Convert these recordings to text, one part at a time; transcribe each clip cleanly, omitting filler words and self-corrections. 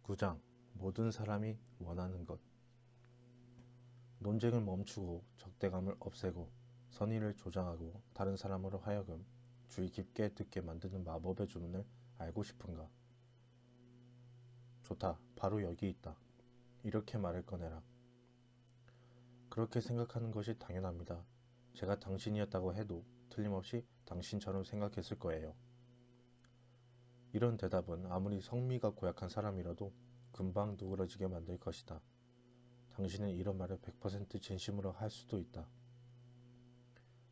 9장 모든 사람이 원하는 것. 논쟁을 멈추고 적대감을 없애고 선의를 조장하고 다른 사람으로 하여금 주의 깊게 듣게 만드는 마법의 주문을 알고 싶은가? 좋다. 바로 여기 있다. 이렇게 말을 꺼내라. 그렇게 생각하는 것이 당연합니다. 제가 당신이었다고 해도 틀림없이 당신처럼 생각했을 거예요. 이런 대답은 아무리 성미가 고약한 사람이라도 금방 누그러지게 만들 것이다. 당신은 이런 말을 100% 진심으로 할 수도 있다.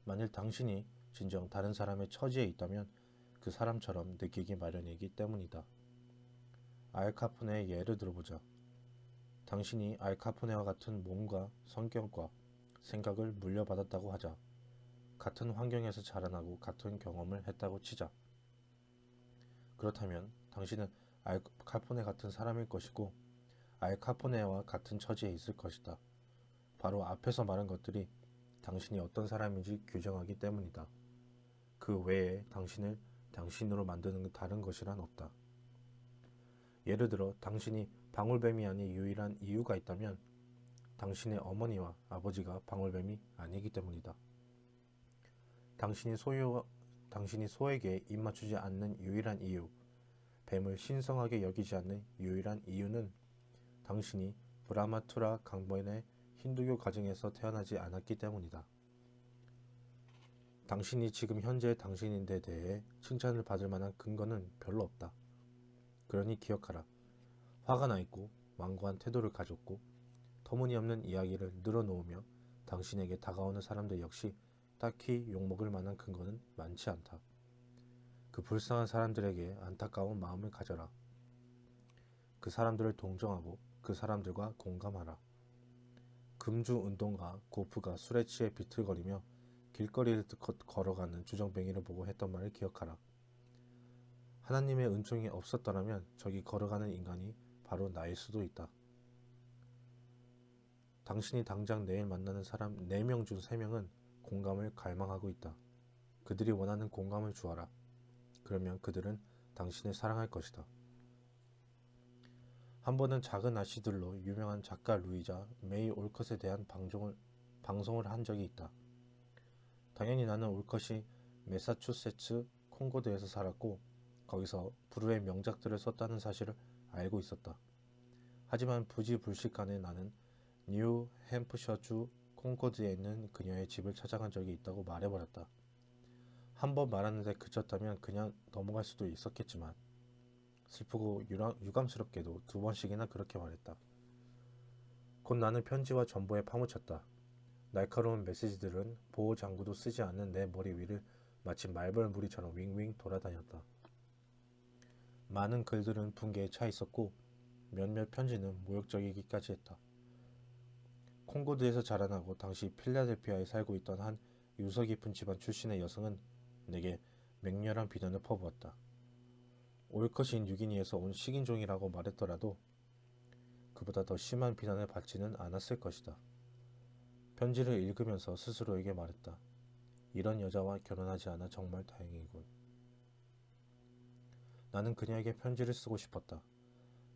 만일 당신이 진정 다른 사람의 처지에 있다면 그 사람처럼 느끼기 마련이기 때문이다. 알카포네의 예를 들어보자. 당신이 알카포네와 같은 몸과 성격과 생각을 물려받았다고 하자. 같은 환경에서 자라나고 같은 경험을 했다고 치자. 그렇다면 당신은 알카포네 같은 사람일 것이고 알카포네와 같은 처지에 있을 것이다. 바로 앞에서 말한 것들이 당신이 어떤 사람인지 규정하기 때문이다. 그 외에 당신을 당신으로 만드는 다른 것이란 없다. 예를 들어 당신이 방울뱀이 아닌 유일한 이유가 있다면 당신의 어머니와 아버지가 방울뱀이 아니기 때문이다. 당신이 소에게 입맞추지 않는 유일한 이유, 뱀을 신성하게 여기지 않는 유일한 이유는 당신이 브라마투라 강번의 힌두교 가정에서 태어나지 않았기 때문이다. 당신이 지금 현재의 당신인데 대해 칭찬을 받을 만한 근거는 별로 없다. 그러니 기억하라. 화가 나 있고 완고한 태도를 가졌고 터무니없는 이야기를 늘어놓으며 당신에게 다가오는 사람들 역시 딱히 욕먹을 만한 근거는 많지 않다. 그 불쌍한 사람들에게 안타까운 마음을 가져라. 그 사람들을 동정하고 그 사람들과 공감하라. 금주 운동가 고프가 술에 취해 비틀거리며 길거리를 걸어가는 주정뱅이를 보고 했던 말을 기억하라. 하나님의 은총이 없었더라면 저기 걸어가는 인간이 바로 나일 수도 있다. 당신이 당장 내일 만나는 사람 4명 중 3명은 공감을 갈망하고 있다. 그들이 원하는 공감을 주어라. 그러면 그들은 당신을 사랑할 것이다. 한 번은 작은 아씨들로 유명한 작가 루이자 메이 올컷에 대한 방송을 한 적이 있다. 당연히 나는 올컷이 매사추세츠 콩고드에서 살았고 거기서 불후의 명작들을 썼다는 사실을 알고 있었다. 하지만 부지불식간에 나는 뉴 햄프셔주 콩코드에 있는 그녀의 집을 찾아간 적이 있다고 말해버렸다. 한 번 말하는데 그쳤다면 그냥 넘어갈 수도 있었겠지만 슬프고 유감스럽게도 2번씩이나 그렇게 말했다. 곧 나는 편지와 정보에 파묻혔다. 날카로운 메시지들은 보호장구도 쓰지 않는 내 머리 위를 마치 말벌무리처럼 윙윙 돌아다녔다. 많은 글들은 붕괴에 차 있었고 몇몇 편지는 모욕적이기까지 했다. 콩고드에서 자라나고 당시 필라델피아에 살고 있던 한 유서 깊은 집안 출신의 여성은 내게 맹렬한 비난을 퍼부었다. 올컷이 뉴기니에서 온 식인종이라고 말했더라도 그보다 더 심한 비난을 받지는 않았을 것이다. 편지를 읽으면서 스스로에게 말했다. 이런 여자와 결혼하지 않아 정말 다행이군. 나는 그녀에게 편지를 쓰고 싶었다.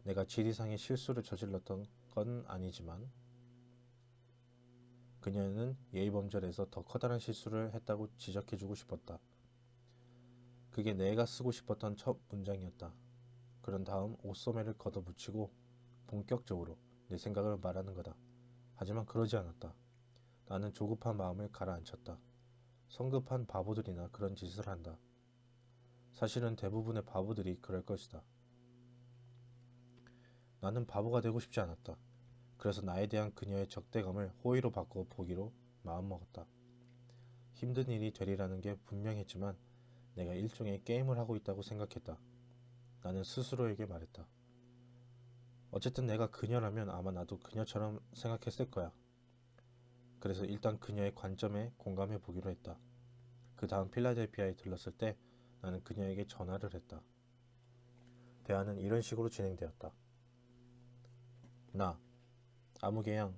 내가 지리상의 실수를 저질렀던 건 아니지만 그녀는 예의범절에서 더 커다란 실수를 했다고 지적해주고 싶었다. 그게 내가 쓰고 싶었던 첫 문장이었다. 그런 다음 옷소매를 걷어붙이고 본격적으로 내 생각을 말하는 거다. 하지만 그러지 않았다. 나는 조급한 마음을 가라앉혔다. 성급한 바보들이나 그런 짓을 한다. 사실은 대부분의 바보들이 그럴 것이다. 나는 바보가 되고 싶지 않았다. 그래서 나에 대한 그녀의 적대감을 호의로 바꿔 보기로 마음먹었다. 힘든 일이 되리라는 게 분명했지만 내가 일종의 게임을 하고 있다고 생각했다. 나는 스스로에게 말했다. 어쨌든 내가 그녀라면 아마 나도 그녀처럼 생각했을 거야. 그래서 일단 그녀의 관점에 공감해 보기로 했다. 그 다음 필라델피아에 들렀을 때 나는 그녀에게 전화를 했다. 대화는 이런 식으로 진행되었다. 나, 아무개양,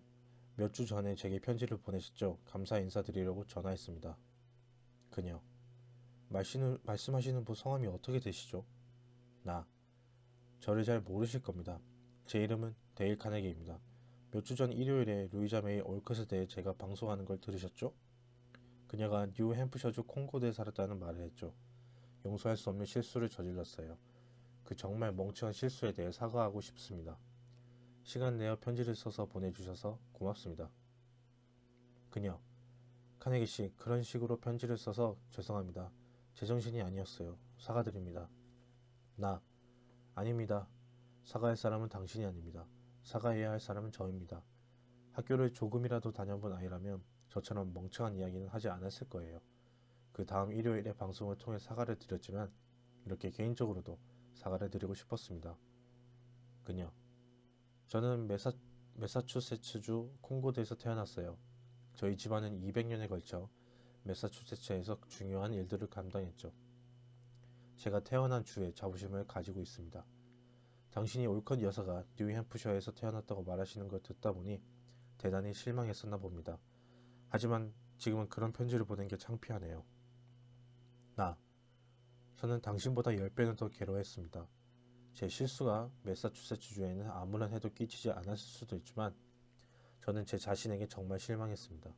몇 주 전에 제게 편지를 보내셨죠? 감사 인사드리려고 전화했습니다. 그녀, 말씀하시는 분 성함이 어떻게 되시죠? 나, 저를 잘 모르실 겁니다. 제 이름은 데일 카네기입니다. 몇 주 전 일요일에 루이자 메이 올컷에 대해 제가 방송하는 걸 들으셨죠? 그녀가 뉴 햄프셔주 콩고드에 살았다는 말을 했죠. 용서할 수 없는 실수를 저질렀어요. 그 정말 멍청한 실수에 대해 사과하고 싶습니다. 시간 내어 편지를 써서 보내주셔서 고맙습니다. 그녀, 카네기 씨, 그런 식으로 편지를 써서 죄송합니다. 제정신이 아니었어요. 사과드립니다. 나, 아닙니다. 사과할 사람은 당신이 아닙니다. 사과해야 할 사람은 저입니다. 학교를 조금이라도 다녀본 아이라면 저처럼 멍청한 이야기는 하지 않았을 거예요. 그 다음 일요일에 방송을 통해 사과를 드렸지만 이렇게 개인적으로도 사과를 드리고 싶었습니다. 그녀, 저는 매사추세츠주 콩고드에서 태어났어요. 저희 집안은 200년에 걸쳐 매사추세츠에서 중요한 일들을 감당했죠. 제가 태어난 주에 자부심을 가지고 있습니다. 당신이 올컷 여사가 뉴햄프셔에서 태어났다고 말하시는 걸 듣다 보니 대단히 실망했었나 봅니다. 하지만 지금은 그런 편지를 보낸 게 창피하네요. 저는 당신보다 10배는 더 괴로워했습니다. 제 실수가 매사추세츠주에는 아무런 해도 끼치지 않았을 수도 있지만 저는 제 자신에게 정말 실망했습니다.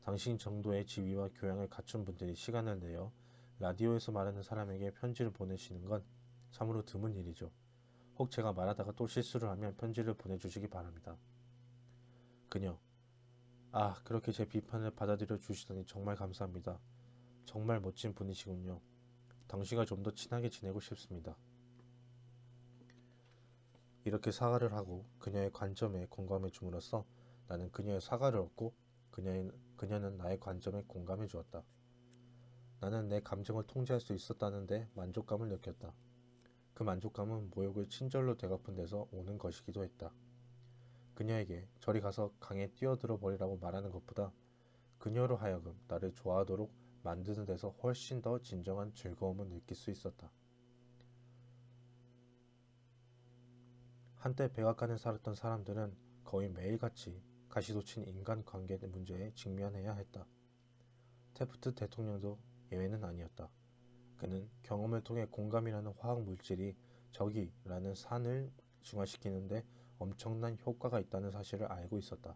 당신 정도의 지위와 교양을 갖춘 분들이 시간을 내어 라디오에서 말하는 사람에게 편지를 보내시는 건 참으로 드문 일이죠. 혹 제가 말하다가 또 실수를 하면 편지를 보내주시기 바랍니다. 그녀, 그렇게 제 비판을 받아들여 주시더니 정말 감사합니다. 정말 멋진 분이시군요. 당신과 좀 더 친하게 지내고 싶습니다. 이렇게 사과를 하고 그녀의 관점에 공감해 줌으로써 나는 그녀의 사과를 얻고 그녀는 나의 관점에 공감해 주었다. 나는 내 감정을 통제할 수 있었다는데 만족감을 느꼈다. 그 만족감은 모욕을 친절로 되갚은 데서 오는 것이기도 했다. 그녀에게 저리 가서 강에 뛰어들어 버리라고 말하는 것보다 그녀로 하여금 나를 좋아하도록 만드는 데서 훨씬 더 진정한 즐거움을 느낄 수 있었다. 한때 백악관에 살았던 사람들은 거의 매일같이 가시도친 인간관계 문제에 직면해야 했다. 태프트 대통령도 예외는 아니었다. 그는 경험을 통해 공감이라는 화학 물질이 저기라는 산을 중화시키는데 엄청난 효과가 있다는 사실을 알고 있었다.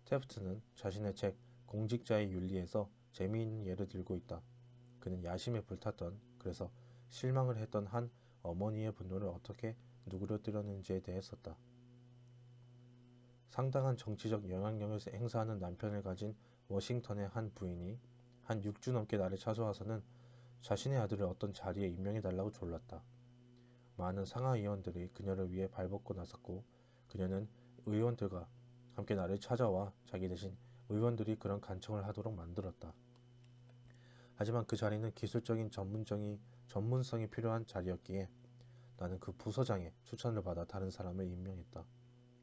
태프트는 자신의 책 공직자의 윤리에서 재미있는 예를 들고 있다. 그는 야심에 불탔던, 그래서 실망을 했던 한 어머니의 분노를 어떻게 누그러뜨렸는지에 대해 썼다. 상당한 정치적 영향력을 행사하는 남편을 가진 워싱턴의 한 부인이 한 6주 넘게 나를 찾아와서는 자신의 아들을 어떤 자리에 임명해달라고 졸랐다. 많은 상하의원들이 그녀를 위해 발벗고 나섰고 그녀는 의원들과 함께 나를 찾아와 자기 대신 의원들이 그런 간청을 하도록 만들었다. 하지만 그 자리는 기술적인 전문성이 필요한 자리였기에 나는 그 부서장의 추천을 받아 다른 사람을 임명했다.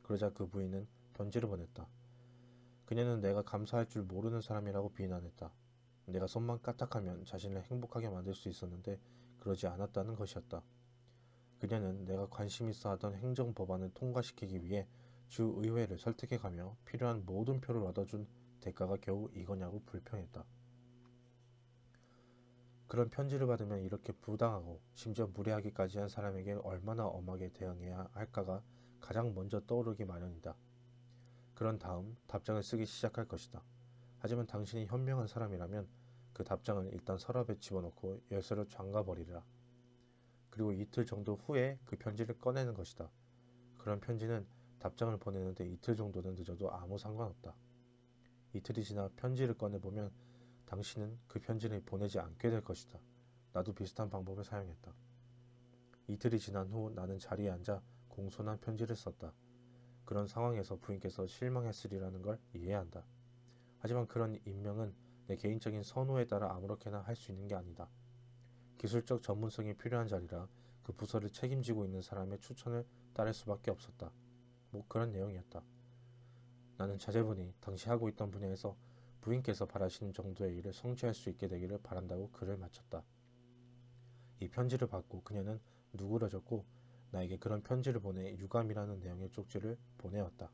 그러자 그 부인은 편지를 보냈다. 그녀는 내가 감사할 줄 모르는 사람이라고 비난했다. 내가 손만 까딱하면 자신을 행복하게 만들 수 있었는데 그러지 않았다는 것이었다. 그녀는 내가 관심 있어 하던 행정법안을 통과시키기 위해 주의회를 설득해가며 필요한 모든 표를 얻어준 대가가 겨우 이거냐고 불평했다. 그런 편지를 받으면 이렇게 부당하고 심지어 무례하기까지 한 사람에게 얼마나 엄하게 대응해야 할까가 가장 먼저 떠오르기 마련이다. 그런 다음 답장을 쓰기 시작할 것이다. 하지만 당신이 현명한 사람이라면 그 답장을 일단 서랍에 집어넣고 열쇠로 잠가버리라. 그리고 이틀 정도 후에 그 편지를 꺼내는 것이다. 그런 편지는 답장을 보내는데 이틀 정도는 늦어도 아무 상관없다. 이틀이 지나 편지를 꺼내보면 당신은 그 편지를 보내지 않게 될 것이다. 나도 비슷한 방법을 사용했다. 이틀이 지난 후 나는 자리에 앉아 공손한 편지를 썼다. 그런 상황에서 부인께서 실망했으리라는 걸 이해한다. 하지만 그런 임명은 내 개인적인 선호에 따라 아무렇게나 할 수 있는 게 아니다. 기술적 전문성이 필요한 자리라 그 부서를 책임지고 있는 사람의 추천을 따를 수밖에 없었다. 그런 내용이었다. 나는 자제분이 당시 하고 있던 분야에서 부인께서 바라시는 정도의 일을 성취할 수 있게 되기를 바란다고 글을 마쳤다. 이 편지를 받고 그녀는 누그러졌고 나에게 그런 편지를 보내 유감이라는 내용의 쪽지를 보내었다.